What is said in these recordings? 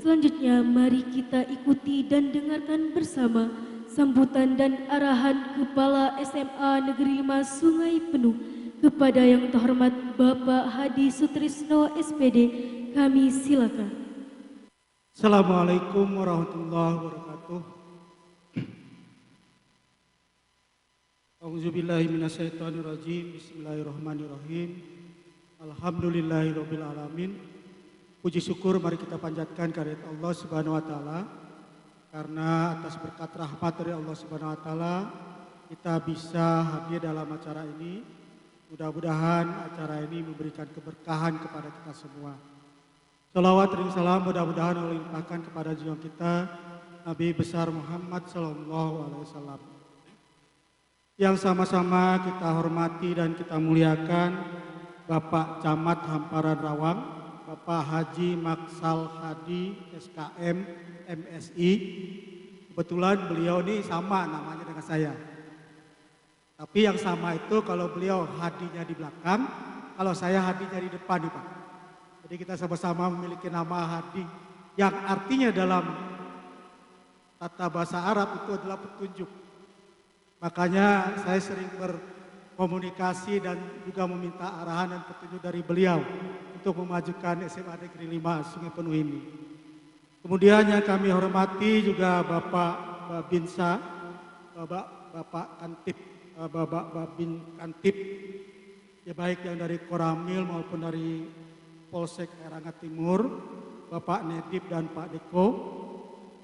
Selanjutnya mari kita ikuti dan dengarkan bersama sambutan dan arahan Kepala SMA Negeri 5 Sungai Penuh kepada yang terhormat Bapak Hadi Sutrisno SPD. Kami silakan. Assalamualaikum warahmatullahi wabarakatuh. A'udzubillahi minasyaitonirrajim. Bismillahirrahmanirrahim. Alhamdulillahirabbil alamin. Puji syukur mari kita panjatkan kehadirat Allah Subhanahu wa taala, karena atas berkat rahmat dari Allah Subhanahu wa taala kita bisa hadir dalam acara ini. Mudah-mudahan acara ini memberikan keberkahan kepada kita semua. Salawat dan salam mudah-mudahan Allah limpahkan kepada junjungan kita Nabi besar Muhammad sallallahu alaihi wasallam. Yang sama-sama kita hormati dan kita muliakan Bapak Camat Hamparan Rawang, Bapak Haji Maksal Hadi SKM MSI. Kebetulan beliau ini sama namanya dengan saya. Tapi yang sama itu kalau beliau hadinya di belakang, kalau saya hadinya di depan nih Pak. Jadi kita sama-sama memiliki nama Hadi yang artinya dalam tata bahasa Arab itu adalah petunjuk. Makanya saya sering berkomunikasi dan juga meminta arahan dan petunjuk dari beliau untuk memajukan SMA Negeri 5 Sungai Penuh ini. Kemudian yang kami hormati juga Bapak Babinsa, Bapak Kantip, Bapak Babin Kantip, ya baik yang dari Koramil maupun dari Polsek Erangga Timur, Bapak Nedip dan Pak Deko.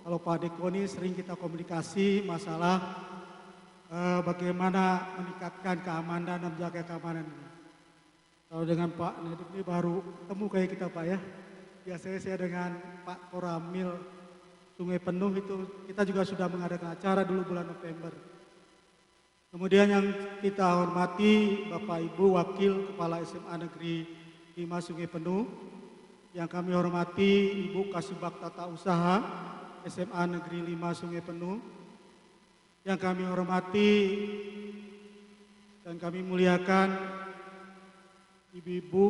Kalau Pak Deko ini sering kita komunikasi masalah bagaimana meningkatkan keamanan dan menjaga keamanan ini. Kalau dengan Pak Nedip ini baru ketemu kayak kita Pak ya. Biasanya saya dengan Pak Koramil Sungai Penuh itu kita juga sudah mengadakan acara dulu bulan November. Kemudian yang kita hormati Bapak Ibu Wakil Kepala SMA Negeri 5 Sungai Penuh, yang kami hormati Ibu Kasubag Tata Usaha SMA Negeri 5 Sungai Penuh, yang kami hormati dan kami muliakan ibu-ibu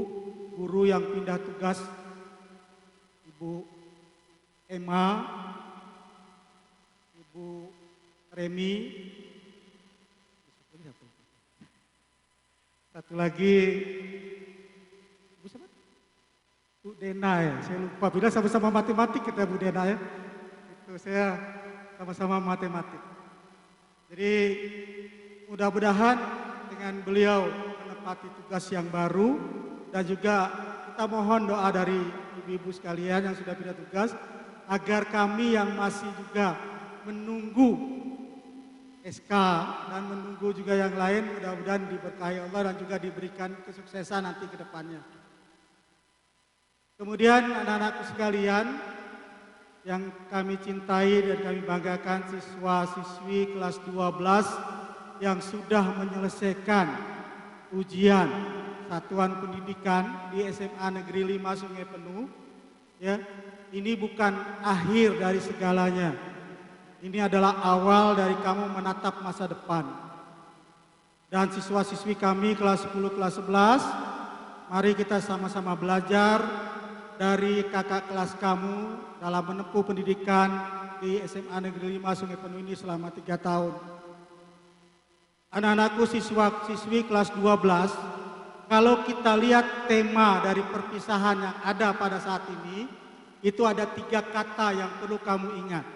guru yang pindah tugas, Ibu Emma, Ibu Remi, satu lagi Bu siapa? Bu Dena ya, saya lupa. Bila sama-sama matematik kita Bu Dena ya. Itu saya sama-sama matematik. Jadi mudah-mudahan dengan beliau menepati tugas yang baru dan juga kita mohon doa dari ibu-ibu sekalian yang sudah pindah tugas agar kami yang masih juga menunggu SK dan menunggu juga yang lain mudah-mudahan diberkahi Allah dan juga diberikan kesuksesan nanti ke depannya. Kemudian anak-anakku sekalian yang kami cintai dan kami banggakan, siswa-siswi kelas 12 yang sudah menyelesaikan ujian satuan pendidikan di SMA Negeri 5 Sungai Penuh, ya, ini bukan akhir dari segalanya. Ini adalah awal dari kamu menatap masa depan. Dan siswa-siswi kami kelas 10, kelas 11, mari kita sama-sama belajar dari kakak kelas kamu dalam menempuh pendidikan di SMA Negeri 5 Sungai Penuh ini selama 3 tahun. Anak-anakku siswa-siswi kelas 12, kalau kita lihat tema dari perpisahan yang ada pada saat ini, itu ada 3 kata yang perlu kamu ingat.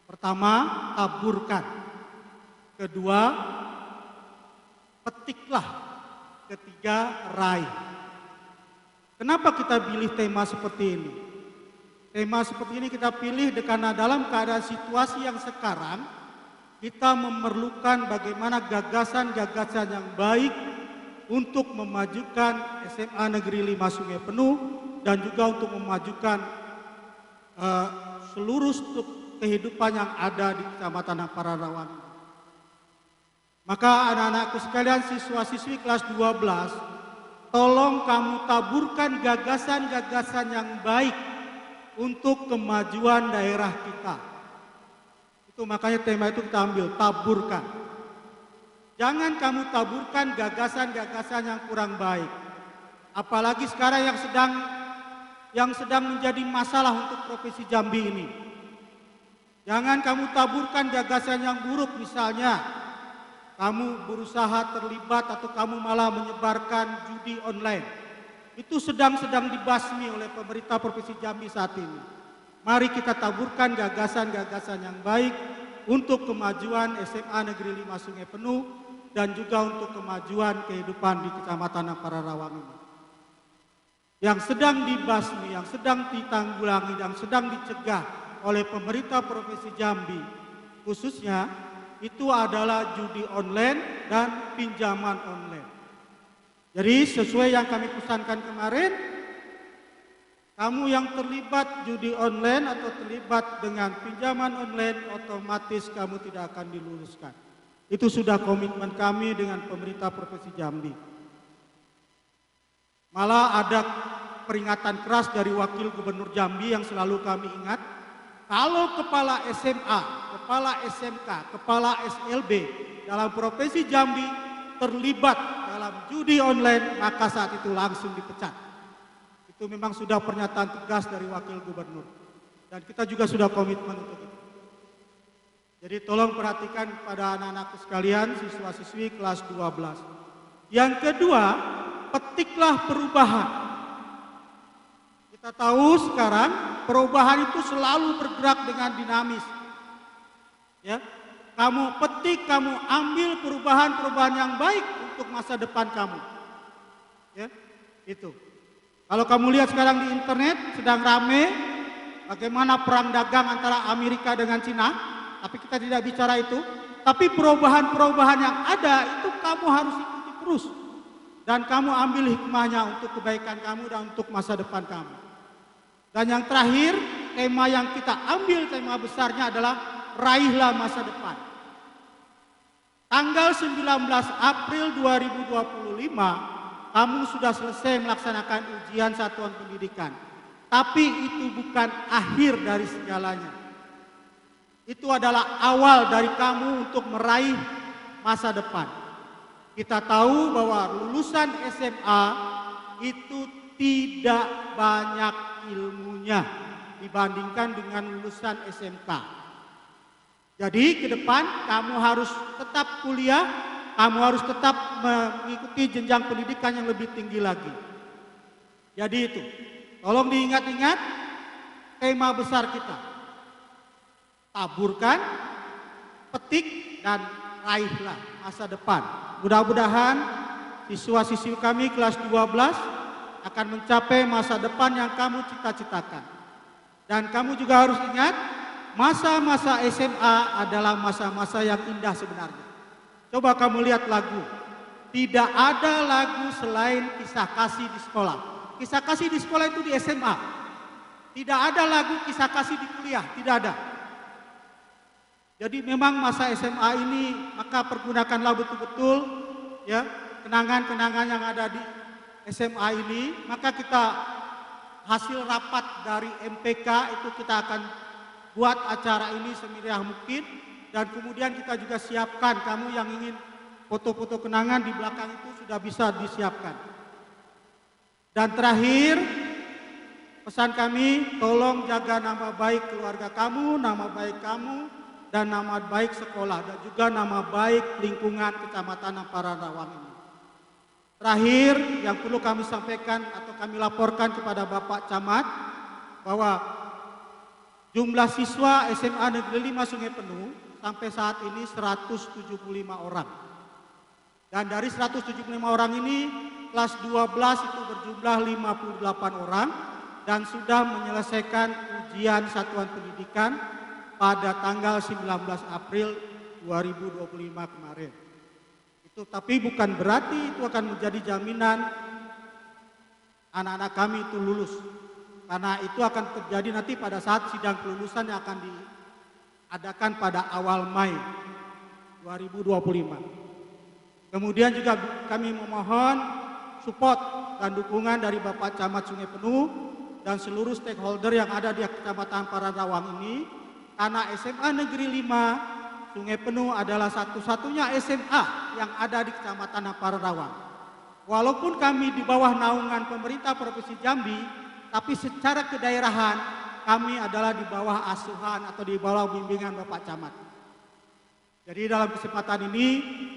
Pertama, taburkan. Kedua, petiklah. Ketiga, raih. Kenapa kita pilih tema seperti ini? Tema seperti ini kita pilih karena dalam keadaan situasi yang sekarang, kita memerlukan bagaimana gagasan-gagasan yang baik untuk memajukan SMA Negeri 5 Sungai Penuh dan juga untuk memajukan seluruh kehidupan yang ada di Kecamatan Hamparan Rawang. Maka anak-anakku sekalian, siswa-siswi kelas 12, tolong kamu taburkan gagasan-gagasan yang baik untuk kemajuan daerah kita. Itu makanya tema itu kita ambil, taburkan. Jangan kamu taburkan gagasan-gagasan yang kurang baik. Apalagi sekarang yang sedang yang sedang menjadi masalah untuk Provinsi Jambi ini. Jangan kamu taburkan gagasan yang buruk, misalnya kamu berusaha terlibat atau kamu malah menyebarkan judi online. Itu sedang dibasmi oleh pemerintah Provinsi Jambi saat ini. Mari kita taburkan gagasan-gagasan yang baik untuk kemajuan SMA Negeri 5 Sungai Penuh dan juga untuk kemajuan kehidupan di Kecamatan Ampara Rawang ini. Yang sedang dibasmi, yang sedang ditanggulangi, yang sedang dicegah oleh pemerintah Provinsi Jambi khususnya itu adalah judi online dan pinjaman online. Jadi sesuai yang kami pesankan kemarin, kamu yang terlibat judi online atau terlibat dengan pinjaman online, otomatis kamu tidak akan diluluskan. Itu sudah komitmen kami dengan pemerintah Provinsi Jambi. Malah ada peringatan keras dari Wakil Gubernur Jambi yang selalu kami ingat, kalau kepala SMA, kepala SMK, kepala SLB dalam Provinsi Jambi terlibat dalam judi online, maka saat itu langsung dipecat. Itu memang sudah pernyataan tegas dari Wakil Gubernur. Dan kita juga sudah komitmen untuk itu. Jadi tolong perhatikan pada anak-anakku sekalian, siswa-siswi kelas 12. Yang kedua, petiklah perubahan. Kita tahu sekarang perubahan itu selalu bergerak dengan dinamis. Ya, kamu petik, kamu ambil perubahan-perubahan yang baik untuk masa depan kamu. Ya, itu. Kalau kamu lihat sekarang di internet sedang rame bagaimana perang dagang antara Amerika dengan Cina, tapi kita tidak bicara itu. Tapi perubahan-perubahan yang ada itu kamu harus ikuti terus. Dan kamu ambil hikmahnya untuk kebaikan kamu dan untuk masa depan kamu. Dan yang terakhir, tema yang kita ambil, tema besarnya adalah raihlah masa depan. Tanggal 19 April 2025, kamu sudah selesai melaksanakan ujian satuan pendidikan. Tapi itu bukan akhir dari segalanya. Itu adalah awal dari kamu untuk meraih masa depan. Kita tahu bahwa lulusan SMA itu tidak banyak ilmunya dibandingkan dengan lulusan SMK. Jadi ke depan kamu harus tetap kuliah, kamu harus tetap mengikuti jenjang pendidikan yang lebih tinggi lagi. Jadi itu, tolong diingat-ingat tema besar kita. Taburkan, petik, dan raihlah masa depan. Mudah-mudahan siswa-siswi kami kelas 12 akan mencapai masa depan yang kamu cita-citakan. Dan kamu juga harus ingat, masa-masa SMA adalah masa-masa yang indah sebenarnya. Coba kamu lihat lagu. Tidak ada lagu selain kisah kasih di sekolah. Kisah kasih di sekolah itu di SMA. Tidak ada lagu kisah kasih di kuliah, tidak ada. Jadi memang masa SMA ini maka pergunakanlah betul-betul ya kenangan-kenangan yang ada di SMA ini. Maka kita hasil rapat dari MPK itu kita akan buat acara ini semeriah mungkin. Dan kemudian kita juga siapkan, kamu yang ingin foto-foto kenangan di belakang itu sudah bisa disiapkan. Dan terakhir, pesan kami, tolong jaga nama baik keluarga kamu, nama baik kamu, dan nama baik sekolah, dan juga nama baik lingkungan Kecamatan Ampara Rawang ini. Terakhir, yang perlu kami sampaikan atau kami laporkan kepada Bapak Camat, bahwa jumlah siswa SMA Negeri 5 Sungai Penuh sampai saat ini 175 orang. Dan dari 175 orang ini, kelas 12 itu berjumlah 58 orang dan sudah menyelesaikan ujian satuan pendidikan pada tanggal 19 April 2025 kemarin. Itu tapi bukan berarti itu akan menjadi jaminan anak-anak kami itu lulus. Karena itu akan terjadi nanti pada saat sidang kelulusan yang akan diadakan pada awal Mei 2025. Kemudian juga kami memohon support dan dukungan dari Bapak Camat Sungai Penuh dan seluruh stakeholder yang ada di Kecamatan Ampara Rawang ini, karena SMA Negeri 5 Sungai Penuh adalah satu-satunya SMA yang ada di Kecamatan Ampara Rawang. Walaupun kami di bawah naungan pemerintah Provinsi Jambi, tapi secara kedaerahan kami adalah di bawah asuhan atau di bawah bimbingan Bapak Camat. Jadi dalam kesempatan ini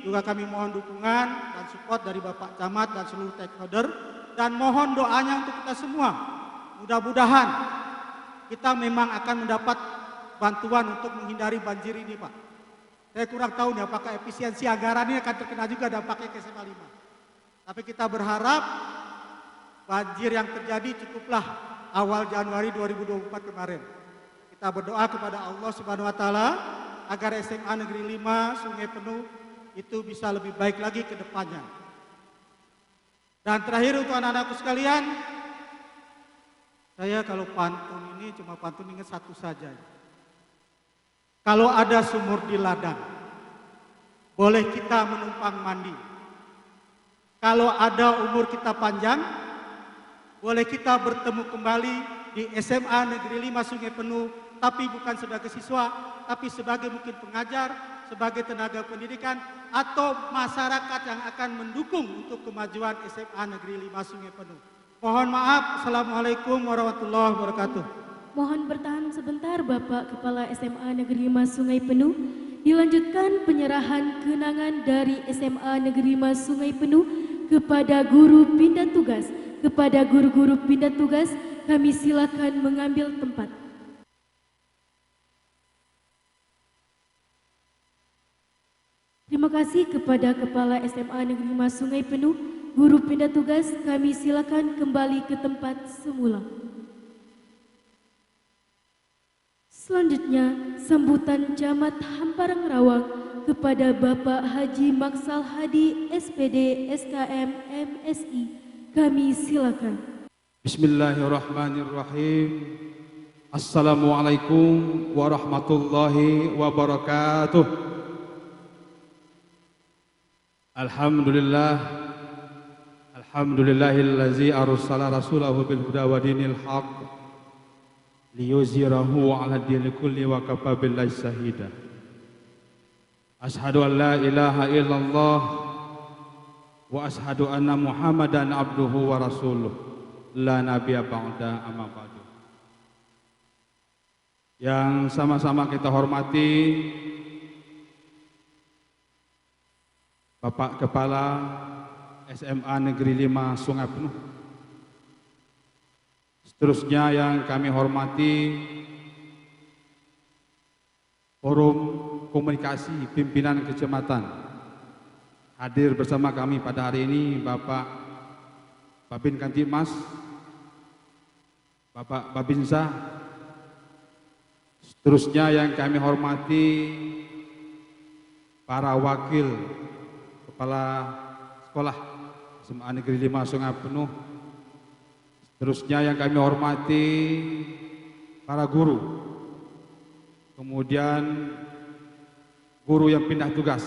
juga kami mohon dukungan dan support dari Bapak Camat dan seluruh stakeholder, dan mohon doanya untuk kita semua. Mudah-mudahan kita memang akan mendapat bantuan untuk menghindari banjir ini, Pak. Saya kurang tahu nih apakah efisiensi anggaran ini akan terkena juga dampaknya ke SMA 5. Tapi kita berharap banjir yang terjadi cukuplah awal Januari 2024 kemarin. Kita berdoa kepada Allah Subhanahu wa taala agar SMA Negeri 5 Sungai Penuh itu bisa lebih baik lagi ke depannya. Dan terakhir untuk anak-anakku sekalian, saya kalau pantun ini cuma pantun ingat satu saja. Kalau ada sumur di ladang, boleh kita menumpang mandi. Kalau ada umur kita panjang, boleh kita bertemu kembali di SMA Negeri 5 Sungai Penuh, tapi bukan sebagai siswa, tapi sebagai mungkin pengajar, sebagai tenaga pendidikan, atau masyarakat yang akan mendukung untuk kemajuan SMA Negeri 5 Sungai Penuh. Mohon maaf, Assalamualaikum warahmatullahi wabarakatuh. Mohon bertahan sebentar Bapak Kepala SMA Negeri 5 Sungai Penuh. Dilanjutkan penyerahan kenangan dari SMA Negeri 5 Sungai Penuh kepada guru pindah tugas. Kepada guru-guru pindah tugas, kami silakan mengambil tempat. Terima kasih kepada Kepala SMA Negeri 5 Sungai Penuh. Guru pindah tugas, kami silakan kembali ke tempat semula. Selanjutnya, sambutan Camat Hamparang Rawang kepada Bapak Haji Maksal Hadi, SPD, SKM, MSI. Kami silakan. Bismillahirrahmanirrahim. Assalamualaikum warahmatullahi wabarakatuh. Alhamdulillahillazi arsala rasulahu bil huda wa dinil haqq liyuzhirahu 'ala dini kulli wa kafa billahi shahida. Ashhadu an la ilaha illallah wa ashhadu anna Muhammadan abduhu wa rasuluh la nabiyya ba'da, amma ba'du. Yang sama-sama kita hormati Bapak Kepala SMA Negeri 5 Sungai Penuh. Seterusnya yang kami hormati Forum Komunikasi Pimpinan Kecamatan. Hadir bersama kami pada hari ini Bapak Babin Kantimas, Bapak Babinsa. Seterusnya yang kami hormati para wakil Kepala Sekolah SMA Negeri 5 Sungai Penuh. Seterusnya yang kami hormati para guru, kemudian guru yang pindah tugas,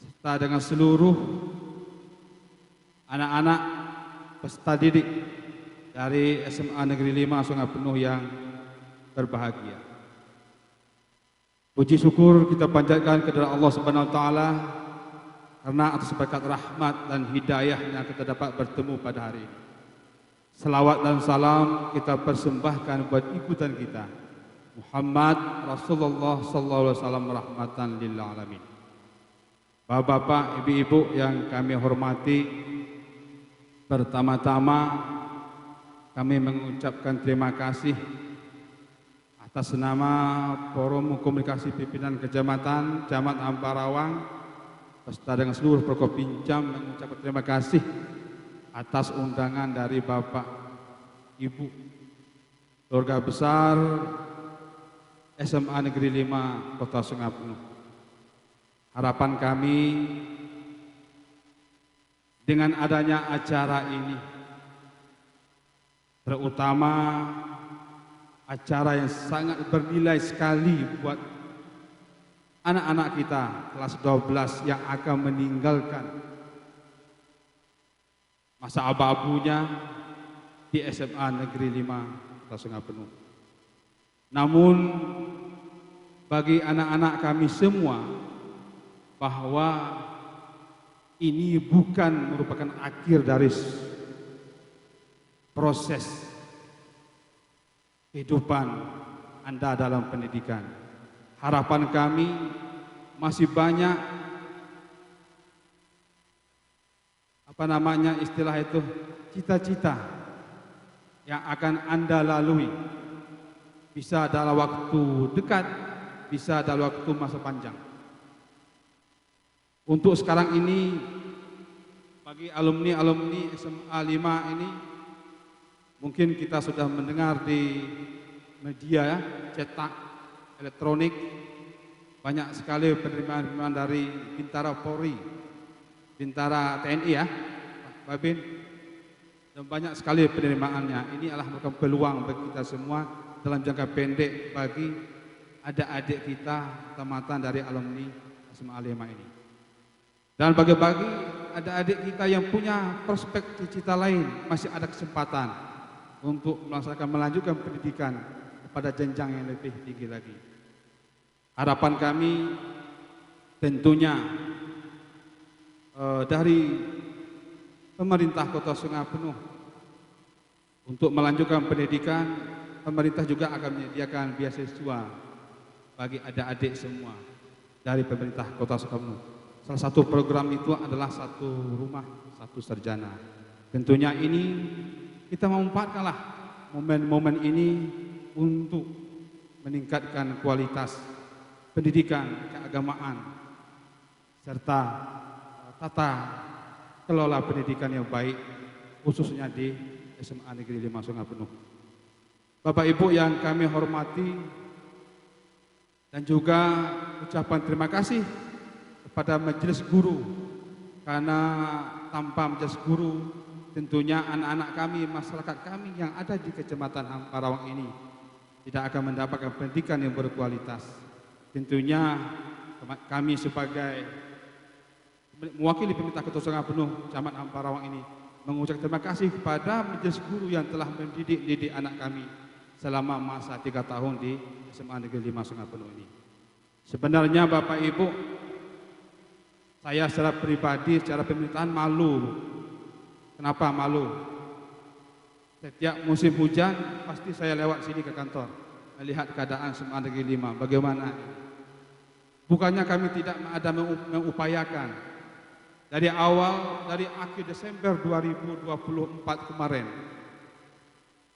serta dengan seluruh anak-anak peserta didik dari SMA Negeri 5 Sungai Penuh yang berbahagia. Puji syukur kita panjatkan kepada Allah Subhanahu wa taala karena atas berkat rahmat dan hidayahnya kita dapat bertemu pada hari ini. Selawat dan salam kita persembahkan buat ikutan kita, Muhammad Rasulullah sallallahu alaihi wasallam, rahmatan lil alamin. Bapak-bapak, ibu-ibu yang kami hormati, pertama-tama kami mengucapkan terima kasih atas nama Forum Komunikasi Pimpinan Kecamatan Camat Hamparang beserta dengan seluruh Prokopimcam mengucapkan terima kasih atas undangan dari Bapak, Ibu, keluarga besar SMA Negeri 5 Kota Sungai Penuh. Harapan kami dengan adanya acara ini, terutama acara yang sangat bernilai sekali buat anak-anak kita kelas 12 yang akan meninggalkan masa abu-abunya di SMA Negeri 5 Kota Sungai Penuh. Namun bagi anak-anak kami semua, bahwa ini bukan merupakan akhir dari proses kehidupan Anda dalam pendidikan. Harapan kami masih banyak istilah itu, cita-cita yang akan Anda lalui, bisa dalam waktu dekat, bisa dalam waktu masa panjang. Untuk sekarang ini, bagi alumni SMA 5 ini, mungkin kita sudah mendengar di media ya, cetak, elektronik, banyak sekali penerimaan dari Bintara Polri, Bintara TNI ya, Pak Babin, dan banyak sekali penerimaannya. Ini adalah merupakan peluang bagi kita semua dalam jangka pendek bagi adik-adik kita tamatan dari alumni SMA 5 ini. Dan bagi-bagi adik-adik kita yang punya prospek cita-cita lain, masih ada kesempatan untuk melanjutkan pendidikan pada jenjang yang lebih tinggi lagi. Harapan kami tentunya dari pemerintah Kota Sungai Penuh untuk melanjutkan pendidikan, pemerintah juga akan menyediakan beasiswa bagi adik-adik semua dari pemerintah Kota Sungai Penuh. Salah satu program itu adalah satu rumah, satu sarjana. Tentunya ini kita memanfaatkanlah momen-momen ini untuk meningkatkan kualitas pendidikan, keagamaan, serta tata kelola pendidikan yang baik, khususnya di SMA Negeri 5 Sungai Penuh. Bapak Ibu yang kami hormati, dan juga ucapan terima kasih kepada majelis guru, karena tanpa majelis guru tentunya anak-anak kami, masyarakat kami yang ada di Kecamatan Hamparawang ini tidak akan mendapatkan pendidikan yang berkualitas. Tentunya kami sebagai mewakili pemerintah Kota Sungai Penuh, Camat Hamparawang ini mengucapkan terima kasih kepada majelis guru yang telah mendidik anak kami selama masa 3 tahun di SMA Negeri 5 Sungai Penuh ini. Sebenarnya Bapak Ibu, saya secara pribadi, secara pemerintahan malu. Kenapa malu? Setiap musim hujan pasti saya lewat sini ke kantor, melihat keadaan SMA Negeri 5 bagaimana. Bukannya kami tidak ada mengupayakan dari akhir Desember 2024 kemarin,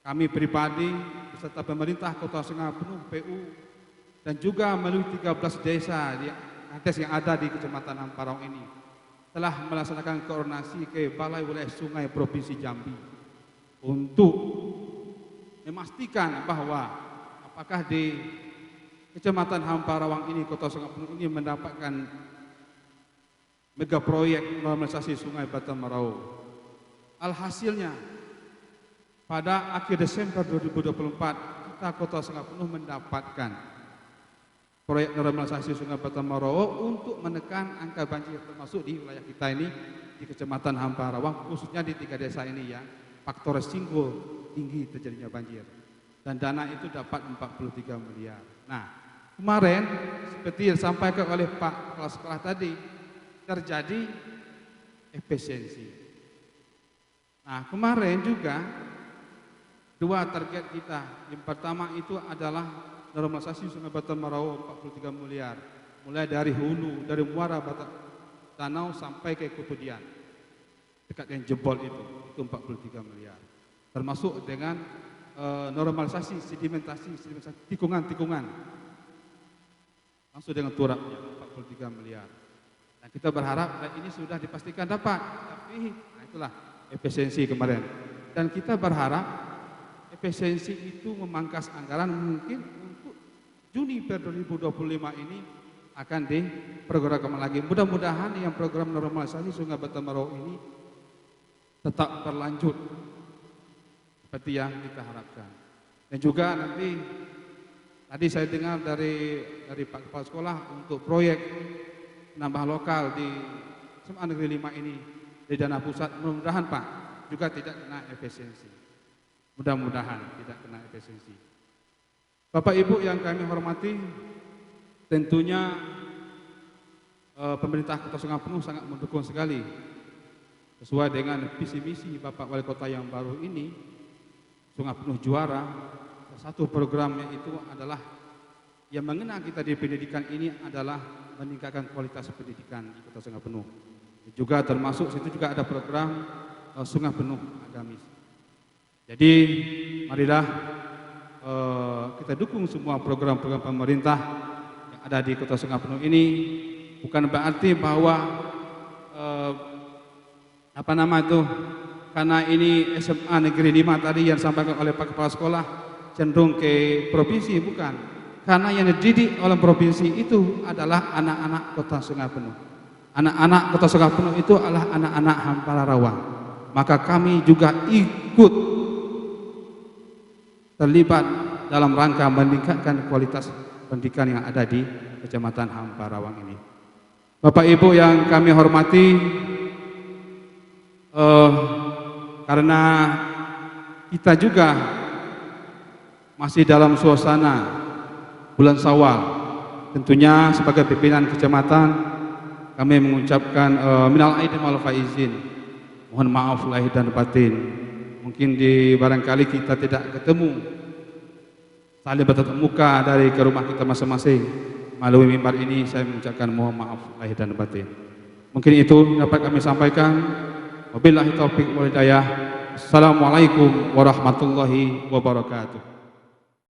kami pribadi beserta pemerintah Kota Sungai Penuh, PU, dan juga melalui 13 desa di atas yang ada di Kecamatan Hamparawang ini telah melaksanakan koordinasi ke Balai Wilayah Sungai Provinsi Jambi untuk memastikan bahwa apakah di Kecamatan Hamparawang ini, Kota Sungai Penuh ini mendapatkan mega proyek normalisasi Sungai Batang Merau. Alhasilnya pada akhir Desember 2024 kita Kota Sungai Penuh mendapatkan proyek normalisasi Sungai Batang Merau untuk menekan angka banjir, termasuk di wilayah kita ini di Kecamatan Hamparawang, khususnya di 3 desa ini yang faktor resiko tinggi terjadinya banjir. Dan dana itu dapat 43 miliar. Nah, kemarin seperti yang disampaikan oleh Pak Kepala Sekolah tadi, terjadi efisiensi. Nah, kemarin juga 2 target kita. Yang pertama itu adalah normalisasi Sungai Batang Merau 43 miliar. Mulai dari hulu, dari muara Batang Danau sampai ke Kutudian. Dekat yang jebol itu 43 miliar. Termasuk dengan normalisasi sedimentasi tikungan-tikungan. Langsung dengan turapnya 43 miliar. Dan kita berharap ini sudah dipastikan dapat. Tapi itulah efisiensi kemarin. Dan kita berharap efisiensi itu memangkas anggaran mungkin untuk Juni 2025 ini akan diprogramkan lagi. Mudah-mudahan yang program normalisasi Sungai Batang Merau ini tetap berlanjut seperti yang kita harapkan. Dan juga nanti tadi saya dengar dari Pak Kepala Sekolah untuk proyek penambah lokal di SMA Negeri 5 ini di dana pusat, mudah-mudahan Pak juga tidak kena efisiensi. Mudah-mudahan tidak kena efisiensi. Bapak Ibu yang kami hormati, tentunya pemerintah Kota Sungai Penuh sangat mendukung sekali sesuai dengan visi misi Bapak Wali Kota yang baru ini Sungai Penuh juara. Salah satu programnya itu adalah yang mengena kita di pendidikan ini adalah meningkatkan kualitas pendidikan di Kota Sungai Penuh. Juga termasuk situ juga ada program Sungai Penuh Agamis. Jadi marilah kita dukung semua program-program pemerintah yang ada di Kota Sungai Penuh ini. Bukan berarti bahwa karena ini SMA Negeri 5 tadi yang disampaikan oleh Pak Kepala Sekolah cenderung ke provinsi, bukan. Karena yang dididik oleh provinsi itu adalah anak-anak Kota Sungai Penuh. Anak-anak Kota Sungai Penuh itu adalah anak-anak Hampara Rawa. Maka kami juga ikut terlibat dalam rangka meningkatkan kualitas pendidikan yang ada di Kecamatan Hampara Rawang ini. Bapak Ibu yang kami hormati, karena kita juga masih dalam suasana bulan Syawal, tentunya sebagai pimpinan kecamatan kami mengucapkan minal aidin wal faizin, mohon maaf lahir dan batin. Mungkin di barangkali kita tidak ketemu saling bertatap muka dari ke rumah kita masing-masing. Melalui mimbar ini saya mengucapkan mohon maaf lahir dan batin. Mungkin itu dapat kami sampaikan. Wabillahi taufiq wal hidayah. Assalamualaikum warahmatullahi wabarakatuh.